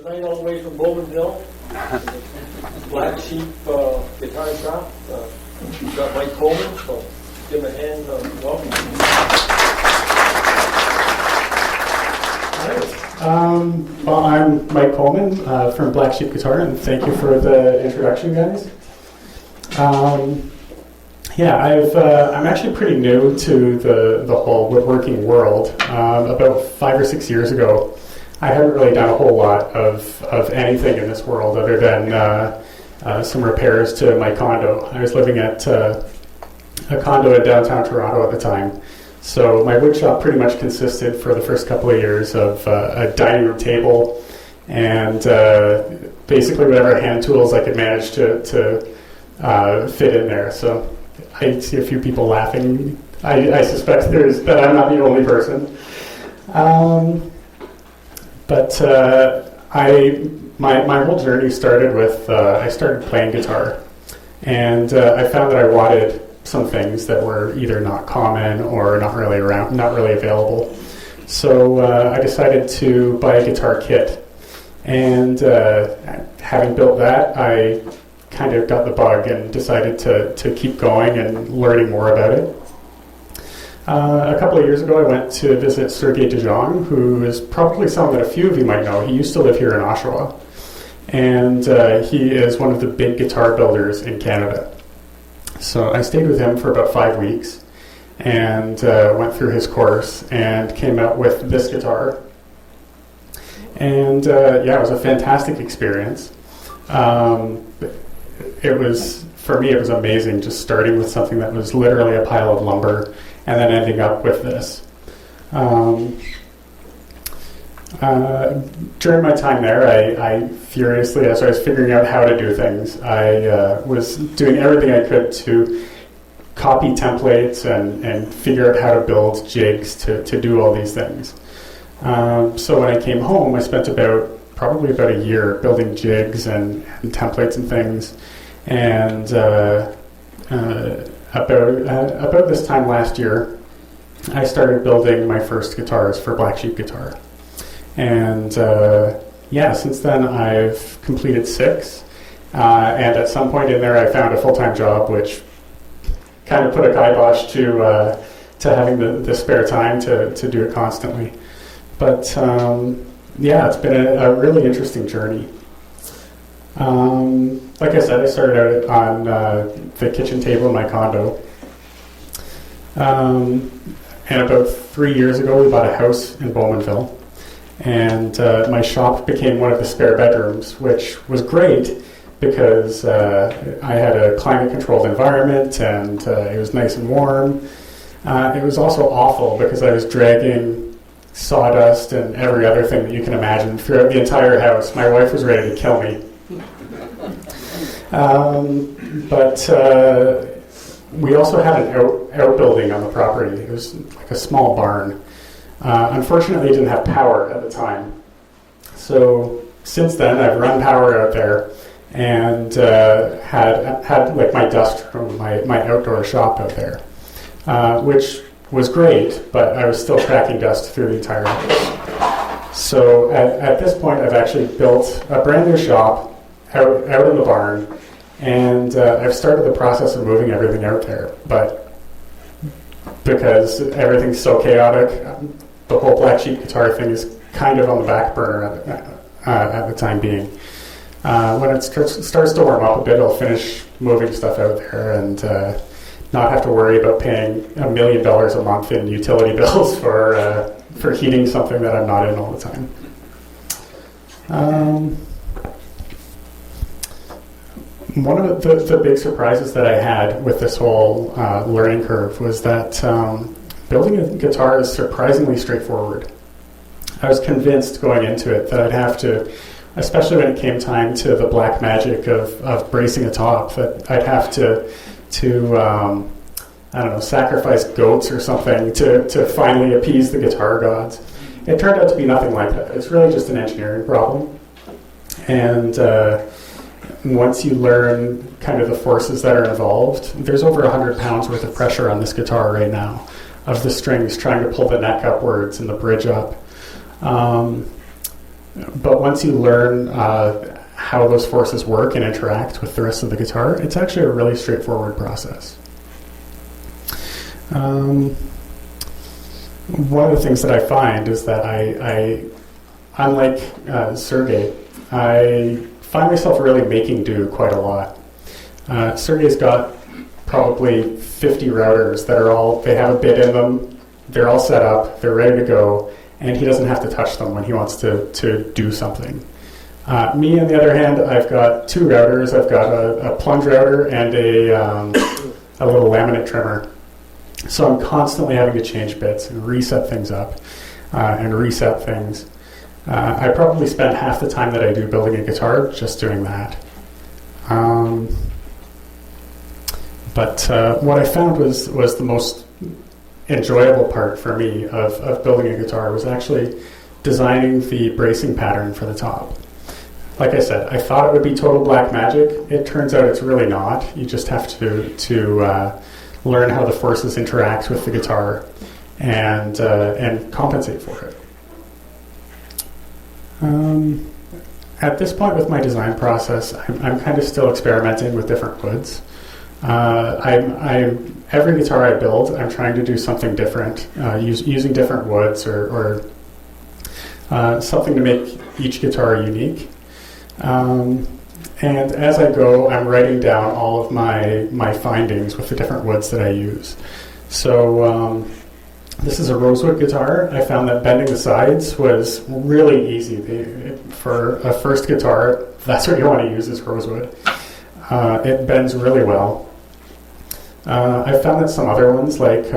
tonight all the way from Bowmanville, Black Sheep Guitar Shop. We've got Mike Coleman, so give him a hand. Welcome. Well, I'm Mike Coleman from Black Sheep Guitar, and thank you for the introduction, guys. I'm actually pretty new to the whole woodworking world. About 5 or 6 years ago, I hadn't really done a whole lot of anything in this world other than some repairs to my condo. I was living at a condo in downtown Toronto at the time. So my wood shop pretty much consisted for the first couple of years of a dining room table and basically whatever hand tools I could manage to fit in there. So I see a few people laughing. I suspect that I'm not the only person. My whole journey started with I started playing guitar, and I found that I wanted some things that were either not common or not really around, not really available. So I decided to buy a guitar kit, and having built that, I kind of got the bug and decided to keep going and learning more about it. A couple of years ago, I went to visit Sergey DeJong, who is probably someone that a few of you might know. He used to live here in Oshawa, and he is one of the big guitar builders in Canada. So I stayed with him for about 5 weeks and went through his course and came out with this guitar. And it was a fantastic experience. For me, it was amazing just starting with something that was literally a pile of lumber and then ending up with this. During my time there, I furiously, as I was figuring out how to do things, I was doing everything I could to copy templates and figure out how to build jigs to do all these things. So when I came home, I spent probably about a year building jigs and templates and things. And about this time last year, I started building my first guitars for Black Sheep Guitar. And since then I've completed 6. And at some point in there, I found a full-time job, which kind of put a kibosh to having the spare time to do it constantly. But it's been a really interesting journey. Like I said, I started out on the kitchen table in my condo. And about 3 years ago, we bought a house in Bowmanville. And my shop became one of the spare bedrooms, which was great because I had a climate-controlled environment and it was nice and warm. It was also awful because I was dragging sawdust and every other thing that you can imagine throughout the entire house. My wife was ready to kill me. We also had an outbuilding on the property. It was like a small barn. Unfortunately, it didn't have power at the time. So since then, I've run power out there and had like my dust room, my outdoor shop out there, which was great, but I was still tracking dust through the entire house. So at this point, I've actually built a brand new shop out in the barn, and I've started the process of moving everything out there. But because everything's so chaotic, the whole Black Sheep Guitar thing is kind of on the back burner at the time being. When it starts to warm up a bit, I'll finish moving stuff out there and not have to worry about paying $1 million a month in utility bills for heating something that I'm not in all the time. One of the big surprises that I had with this whole learning curve was that building a guitar is surprisingly straightforward. I was convinced going into it that I'd have to, especially when it came time to the black magic of bracing a top, that I'd have to sacrifice goats or something to finally appease the guitar gods. It turned out to be nothing like that. It's really just an engineering problem. And once you learn kind of the forces that are involved, there's over 100 pounds worth of pressure on this guitar right now of the strings trying to pull the neck upwards and the bridge up. But once you learn how those forces work and interact with the rest of the guitar, it's actually a really straightforward process. One of the things that I find is that I unlike Sergey, I find myself really making do quite a lot. Sergey's got probably 50 routers that they have a bit in them, they're all set up, they're ready to go, and he doesn't have to touch them when he wants to do something. Me, on the other hand, I've got 2 routers. I've got a plunge router and a little laminate trimmer. So I'm constantly having to change bits and reset things up and reset things. I probably spend half the time that I do building a guitar just doing that. But what I found was the most enjoyable part for me of building a guitar was actually designing the bracing pattern for the top. Like I said, I thought it would be total black magic. It turns out it's really not. You just have to learn how the forces interact with the guitar and compensate for it. At this point with my design process, I'm kind of still experimenting with different woods. Every guitar I build, I'm trying to do something different, using different woods or something to make each guitar unique. And as I go, I'm writing down all of my findings with the different woods that I use. So this is a rosewood guitar. I found that bending the sides was really easy. For a first guitar, that's what you want to use is rosewood. It bends really well. I found that some other ones, like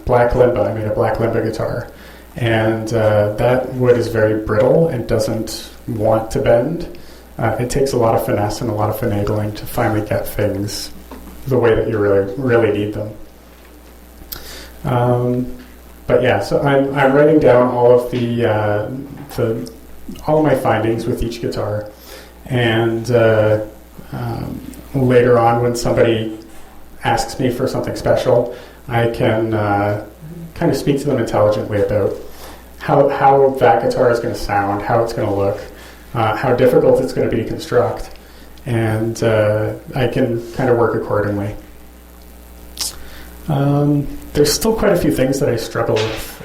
black limba, I made a black limba guitar, and that wood is very brittle and doesn't want to bend. It takes a lot of finesse and a lot of finagling to finally get things the way that you really need them. But yeah, so I'm writing down all of all of my findings with each guitar, and later on, when somebody asks me for something special, I can kind of speak to them intelligently about how that guitar is going to sound, how it's going to look, how difficult it's going to be to construct, and I can kind of work accordingly. There's still quite a few things that I struggle with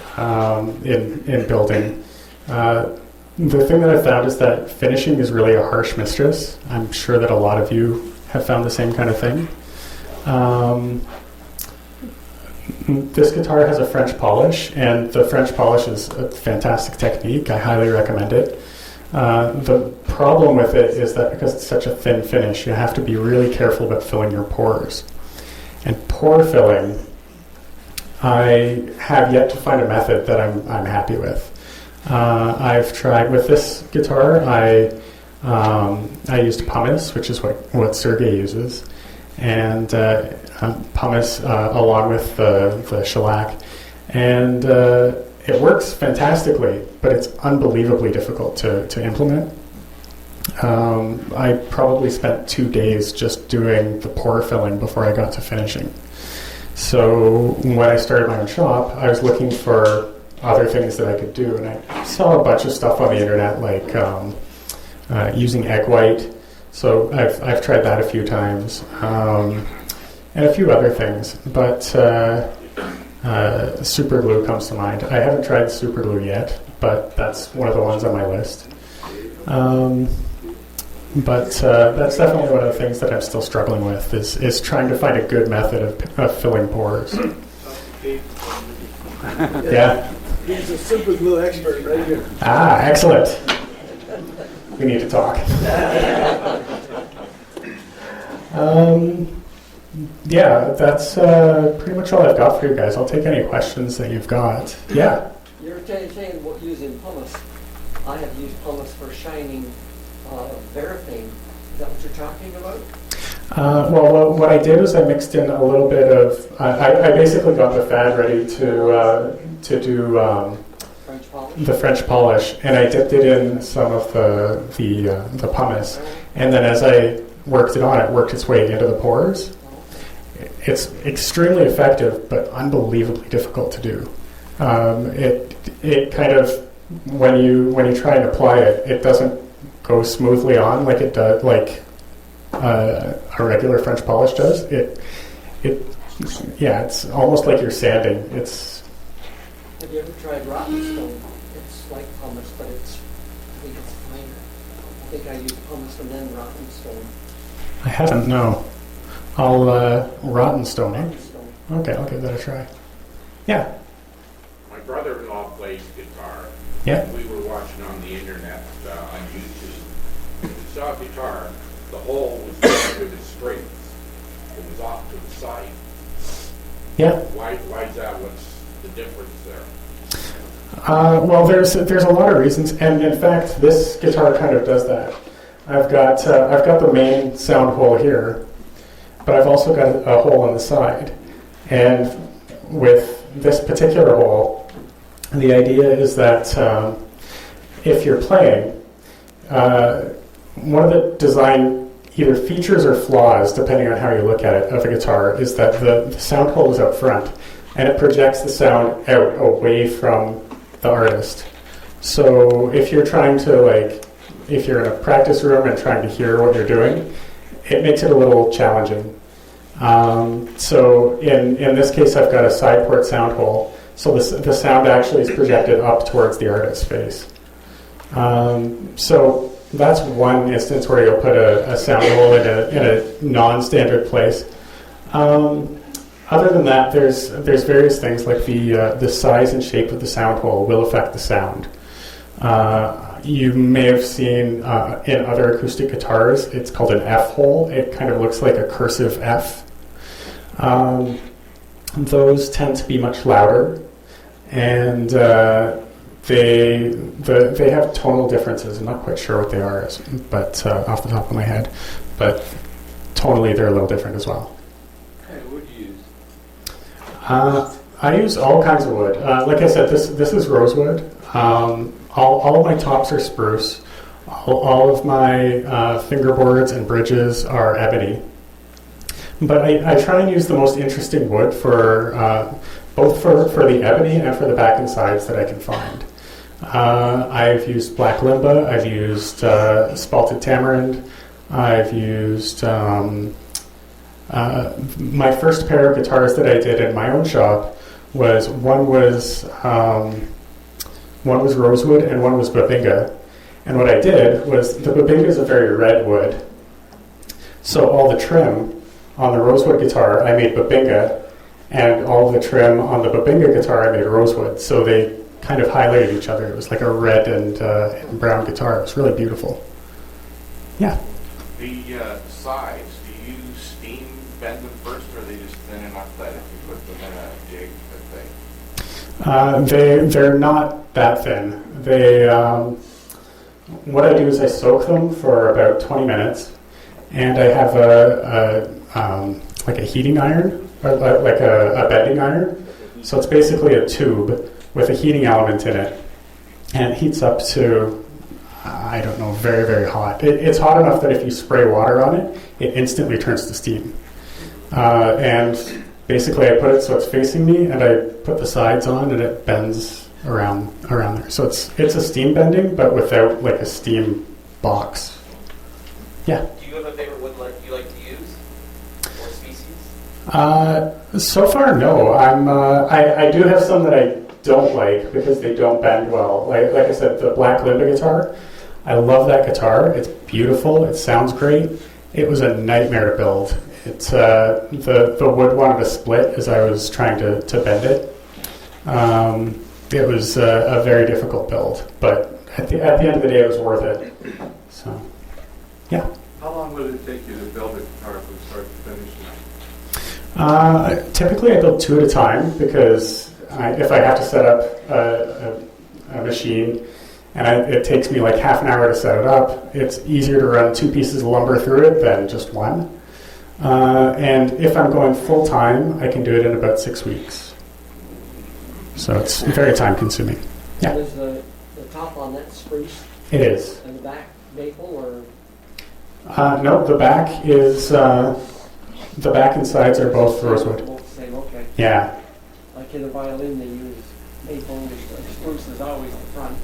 in building. The thing that I've found is that finishing is really a harsh mistress. I'm sure that a lot of you have found the same kind of thing. This guitar has a French polish, and the French polish is a fantastic technique. I highly recommend it. The problem with it is that because it's such a thin finish, you have to be really careful about filling your pores. And pore filling, I have yet to find a method that I'm happy with. I've tried with this guitar. I used pumice, which is what Sergey uses, and pumice along with the shellac, and it works fantastically, but it's unbelievably difficult to implement. I probably spent 2 days just doing the pore filling before I got to finishing. So when I started my own shop, I was looking for other things that I could do, and I saw a bunch of stuff on the internet, like using egg white. So I've tried that a few times, and a few other things, but super glue comes to mind. I haven't tried super glue yet, but that's one of the ones on my list. But that's definitely one of the things that I'm still struggling with, is trying to find a good method of filling pores. Yeah. He's a super glue expert right here. Ah, excellent. We need to talk. Yeah, that's pretty much all I've got for you guys. I'll take any questions that you've got. Yeah. You're saying about using pumice. I have used pumice for shining Verathane. Is that what you're talking about? Well, what I did was I mixed in a little bit of. I basically got the fad ready to do French polish? the French polish, and I dipped it in some of the pumice, and then as I worked it on, it worked its way into the pores. It's extremely effective, but unbelievably difficult to do. It kind of when you try and apply it, it doesn't go smoothly on like it does, like a regular French polish does. Yeah, it's almost like you're sanding. Have you ever tried rotten stone? It's like pumice, but I think it's finer. I think I use pumice and then rotten stone. I haven't, no. I'll rotten stone. Rotten stone. Okay, I'll give that a try. Yeah. My brother-in-law plays guitar. Yeah. We were watching on the internet on YouTube. And we saw a guitar. The hole was going to the strings. It was off to the side. Yeah. Why is that? What's the difference there? Well, there's a lot of reasons, and in fact, this guitar kind of does that. I've got the main sound hole here, but I've also got a hole on the side, and with this particular hole, the idea is that if you're playing, one of the design either features or flaws, depending on how you look at it, of a guitar is that the sound hole is up front, and it projects the sound out away from the artist. So if you're trying to, if you're in a practice room and trying to hear what you're doing, it makes it a little challenging. So in this case, I've got a side port sound hole, so the sound actually is projected up towards the artist's face. So that's one instance where you'll put a sound hole in a non-standard place. Other than that, there's various things like the size and shape of the sound hole will affect the sound. You may have seen in other acoustic guitars, it's called an F hole. It kind of looks like a cursive F. Those tend to be much louder, and they have tonal differences. I'm not quite sure what they are, but off the top of my head, but tonally they're a little different as well. What kind of wood do you use? I use all kinds of wood. Like I said, this is rosewood. All of my tops are spruce. All of my fingerboards and bridges are ebony. But I try and use the most interesting wood for both for the ebony and for the back and sides that I can find. I've used black limba. I've used spalted tamarind. I've used my first pair of guitars that I did in my own shop was one was rosewood and one was babinga. And what I did was the babinga is a very red wood, so all the trim on the rosewood guitar I made babinga, and all the trim on the babinga guitar I made rosewood. So they kind of highlighted each other. It was like a red and brown guitar. It was really beautiful. Yeah. The sides, do you steam bend them first, or are they just thin enough that if you put them in a jig that They're not that thin. What I do is I soak them for about 20 minutes, and I have like a heating iron, or like a bending iron. So it's basically a tube with a heating element in it, and it heats up to, I don't know, very, very hot. It's hot enough that if you spray water on it, it instantly turns to steam. And basically I put it so it's facing me, and I put the sides on, and it bends around there. So it's a steam bending, but without like a steam box. Yeah. Do you have a favorite wood you like to use, or species? So far, no. I do have some that I don't like because they don't bend well. Like I said, the black limba guitar. I love that guitar. It's beautiful. It sounds great. It was a nightmare to build. It's the wood wanted to split as I was trying to bend it. It was a very difficult build, but at the end of the day, it was worth it. So, yeah. How long will it take you to build a guitar from start to finish? Typically, I build two at a time because if I have to set up a machine and it takes me like half an hour to set it up, it's easier to run two pieces of lumber through it than just one. And if I'm going full time, I can do it in about 6 weeks. So it's very time consuming. Yeah. Is the top on that spruce It is. and the back maple, or? No, the back is the back and sides are both rosewood. Both the same, okay. Yeah. Like in the violin, they use maple, and spruce is always the front.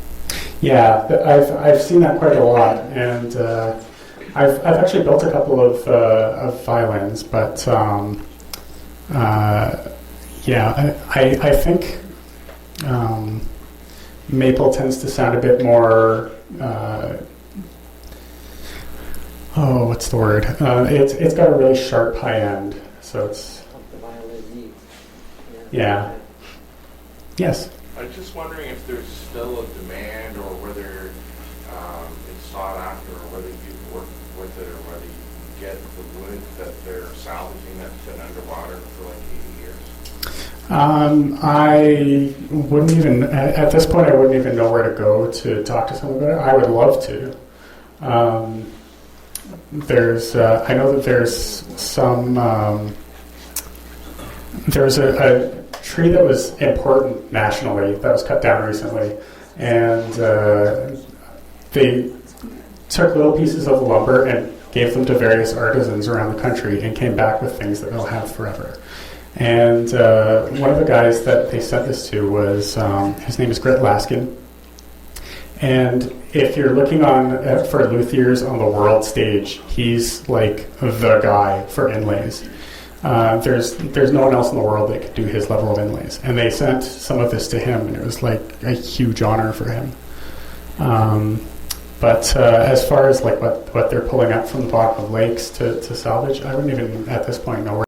Yeah, I've seen that quite a lot, and I've actually built a couple of violins, but yeah, I think maple tends to sound a bit more. What's the word? It's got a really sharp high end, so it's What the violin needs. yeah. Yes. I was just wondering if there's still a demand, or whether it's sought after, or whether you work with it, or whether you get the wood that they're salvaging that's been underwater for like 80 years. I wouldn't even at this point. I wouldn't even know where to go to talk to someone about it. I would love to. I know that there's some. There's a tree that was important nationally that was cut down recently, and they took little pieces of lumber and gave them to various artisans around the country and came back with things that they'll have forever. And one of the guys that they sent this to was, his name is Grit Laskin. And if you're looking for luthiers on the world stage, he's like the guy for inlays. There's no one else in the world that could do his level of inlays. And they sent some of this to him, and it was like a huge honor for him. But as far as like what they're pulling up from the bottom of lakes to salvage, I wouldn't even at this point know where